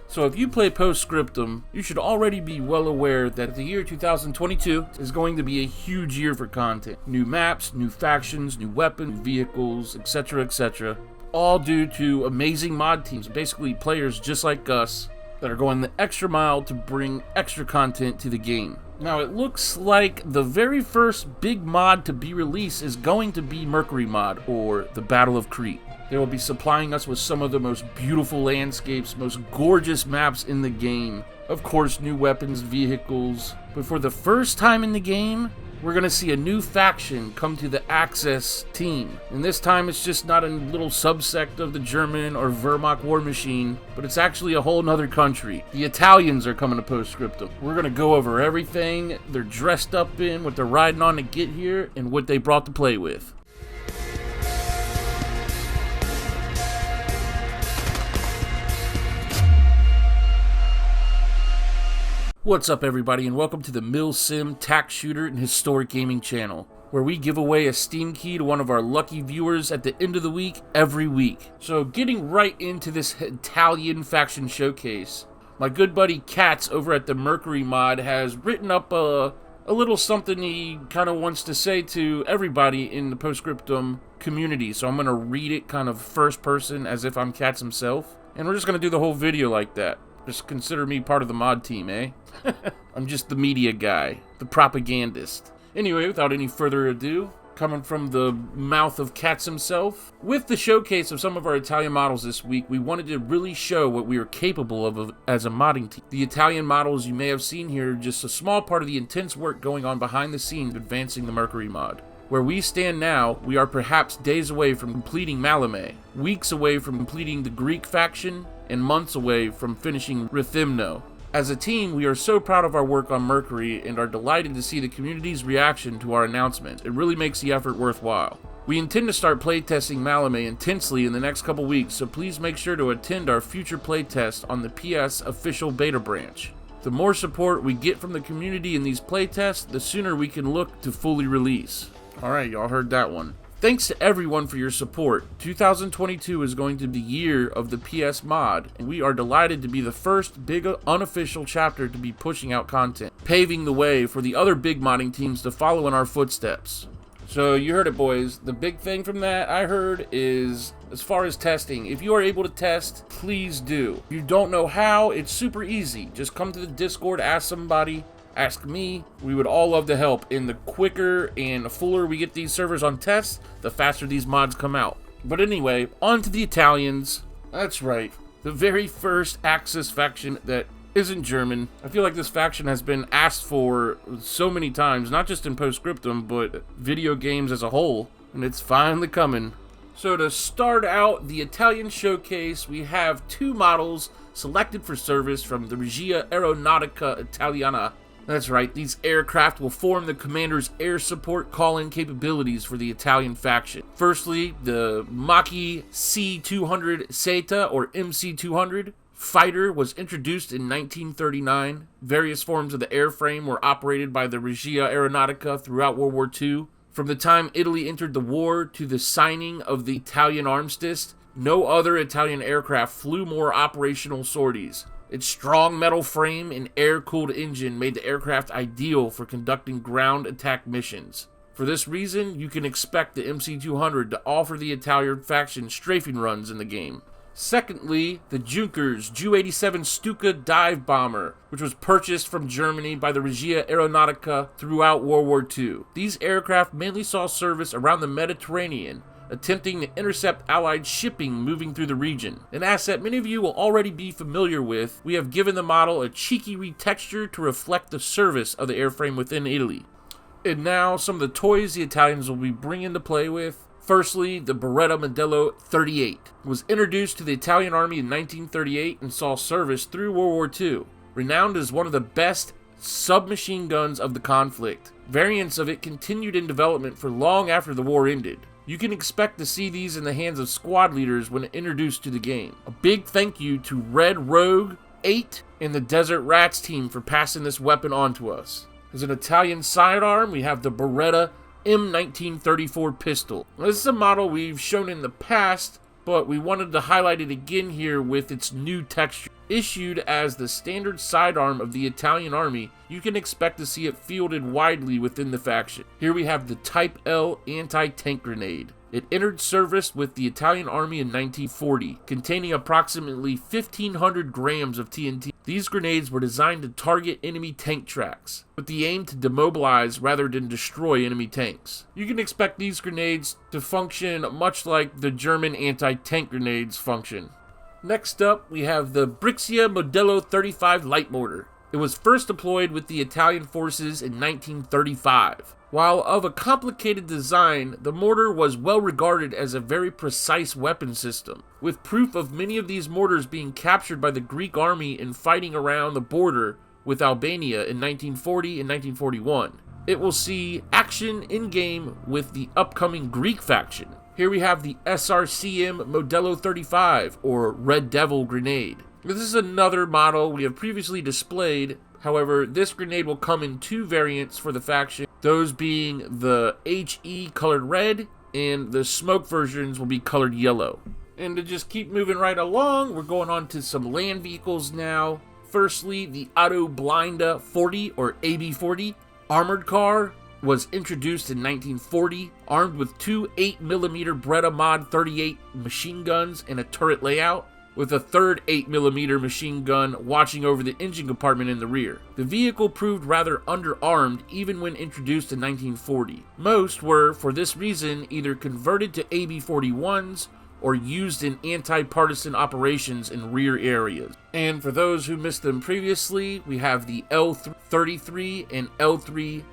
So if you play Post-Scriptum, you should already be well aware that the year 2022 is going to be a huge year for content. New maps, new factions, new weapons, vehicles, etc, etc. All due to amazing mod teams, basically players just like us, that are going the extra mile to bring extra content to the game. Now it looks like the very first big mod to be released is going to be Mercury Mod, or the Battle of Crete. They will be supplying us with some of the most beautiful landscapes, most gorgeous maps in the game. Of course, new weapons, vehicles. But for the first time in the game, we're going to see a new faction come to the Axis team. And this time it's just not a little subsect of the German or Wehrmacht war machine, but it's actually a whole nother country. The Italians are coming to Post-Scriptum. We're going to go over everything they're dressed up in, what they're riding on to get here, and what they brought to play with. What's up everybody, and welcome to the Mil-Simp tac shooter and historic gaming channel, where we give away a Steam key to one of our lucky viewers at the end of the week every week. So getting right into this Italian faction showcase, my good buddy Katz over at the Mercury Mod has written up a little something he kind of wants to say to everybody in the Post-Scriptum community. So I'm going to read it kind of first person as if I'm Katz himself, and we're just going to do the whole video like that. Just consider me part of the mod team, eh? I'm just the media guy, the propagandist. Anyway, without any further ado, coming from the mouth of Katz himself, with the showcase of some of our Italian models this week, we wanted to really show what we are capable of as a modding team. The Italian models you may have seen here are just a small part of the intense work going on behind the scenes advancing the Mercury Mod. Where we stand now, we are perhaps days away from completing Malame, weeks away from completing the Greek faction, and months away from finishing Rithymno. As a team, we are so proud of our work on Mercury and are delighted to see the community's reaction to our announcement. It really makes the effort worthwhile. We intend to start playtesting Malame intensely in the next couple weeks, so please make sure to attend our future playtest on the PS official beta branch. The more support we get from the community in these playtests, the sooner we can look to fully release. Alright, y'all heard that one. Thanks to everyone for your support. 2022 is going to be the year of the PS mod, and we are delighted to be the first big unofficial chapter to be pushing out content, paving the way for the other big modding teams to follow in our footsteps. So you heard it, boys. The big thing from that I heard is, as far as testing, if you are able to test, please do. If you don't know how, it's super easy. Just come to the Discord, ask somebody. Ask me. We would all love to help, and the quicker and fuller we get these servers on tests, the faster these mods come out. But anyway, on to the Italians. That's right, the very first Axis faction that isn't German. I feel like this faction has been asked for so many times, not just in Post-Scriptum, but video games as a whole, and it's finally coming. So to start out the Italian showcase, we have two models selected for service from the Regia Aeronautica Italiana. That's right, these aircraft will form the commander's air support call-in capabilities for the Italian faction. Firstly, the Mach-E C-200 Seta, or MC-200 fighter, was introduced in 1939. Various forms of the airframe were operated by the Regia Aeronautica throughout World War II. From the time Italy entered the war to the signing of the Italian armistice, no other Italian aircraft flew more operational sorties. Its strong metal frame and air-cooled engine made the aircraft ideal for conducting ground attack missions. For this reason, you can expect the MC-200 to offer the Italian faction strafing runs in the game. Secondly, the Junkers Ju-87 Stuka dive bomber, which was purchased from Germany by the Regia Aeronautica throughout World War II. These aircraft mainly saw service around the Mediterranean, attempting to intercept Allied shipping moving through the region. An asset many of you will already be familiar with, we have given the model a cheeky retexture to reflect the service of the airframe within Italy. And now, some of the toys the Italians will be bringing to play with. Firstly, the Beretta Modello 38 was introduced to the Italian Army in 1938 and saw service through World War II. Renowned as one of the best submachine guns of the conflict, variants of it continued in development for long after the war ended. You can expect to see these in the hands of squad leaders when introduced to the game. A big thank you to Red Rogue 8 and the Desert Rats team for passing this weapon on to us. As an Italian sidearm, we have the Beretta M1934 pistol. Now, this is a model we've shown in the past, but we wanted to highlight it again here with its new texture. Issued as the standard sidearm of the Italian army, you can expect to see it fielded widely within the faction. Here we have the Type L anti-tank grenade. It entered service with the Italian army in 1940, containing approximately 1,500 grams of TNT. These grenades were designed to target enemy tank tracks, with the aim to demobilize rather than destroy enemy tanks. You can expect these grenades to function much like the German anti-tank grenades function. Next up, we have the Brixia Modello 35 light mortar. It was first deployed with the Italian forces in 1935. While of a complicated design, the mortar was well regarded as a very precise weapon system, with proof of many of these mortars being captured by the Greek army in fighting around the border with Albania in 1940 and 1941. It will see action in-game with the upcoming Greek faction. Here we have the SRCM Modello 35, or Red Devil grenade. This is another model we have previously displayed. However, this grenade will come in two variants for the faction, those being the HE colored red, and the smoke versions will be colored yellow. And to just keep moving right along, we're going on to some land vehicles now. Firstly, the Auto Blinda 40, or AB40. Armored car was introduced in 1940, armed with two 8mm Beretta Mod 38 machine guns and a turret layout, with a third 8mm machine gun watching over the engine compartment in the rear. The vehicle proved rather underarmed even when introduced in 1940. Most were, for this reason, either converted to AB41s or used in anti-partisan operations in rear areas. And for those who missed them previously, we have the L33 and L335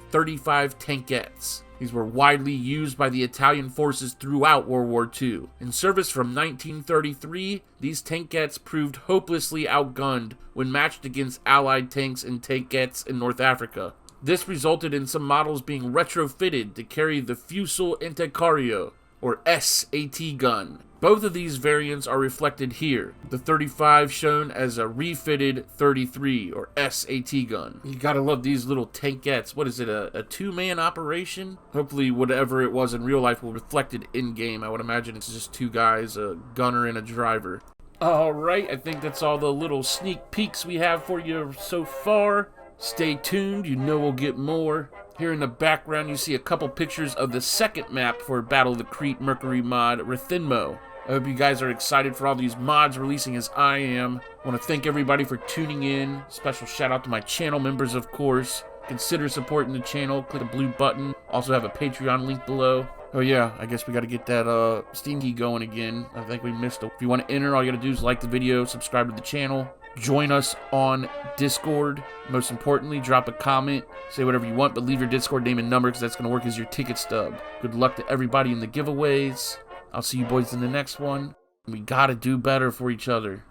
tankettes. These were widely used by the Italian forces throughout World War II. In service from 1933, these tankettes proved hopelessly outgunned when matched against Allied tanks and tankettes in North Africa. This resulted in some models being retrofitted to carry the Fusil Anticarro, or SAT gun. Both of these variants are reflected here, the 35 shown as a refitted 33 or SAT gun. You gotta love these little tankettes. What is it, a two-man operation? Hopefully whatever it was in real life will reflect it in-game. I would imagine it's just two guys, a gunner and a driver. Alright, I think that's all the little sneak peeks we have for you so far. Stay tuned, you know we'll get more. Here in the background you see a couple pictures of the second map for Battle of the Crete Mercury Mod Rhythnmo. I hope you guys are excited for all these mods releasing as I am. I want to thank everybody for tuning in. Special shout out to my channel members, of course. Consider supporting the channel. Click the blue button. Also have a Patreon link below. Oh yeah, I guess we got to get that Steam key going again. I think we missed it. If you want to enter, all you got to do is like the video, subscribe to the channel. Join us on Discord. Most importantly, drop a comment. Say whatever you want, but leave your Discord name and number because that's going to work as your ticket stub. Good luck to everybody in the giveaways. I'll see you boys in the next one. We gotta do better for each other.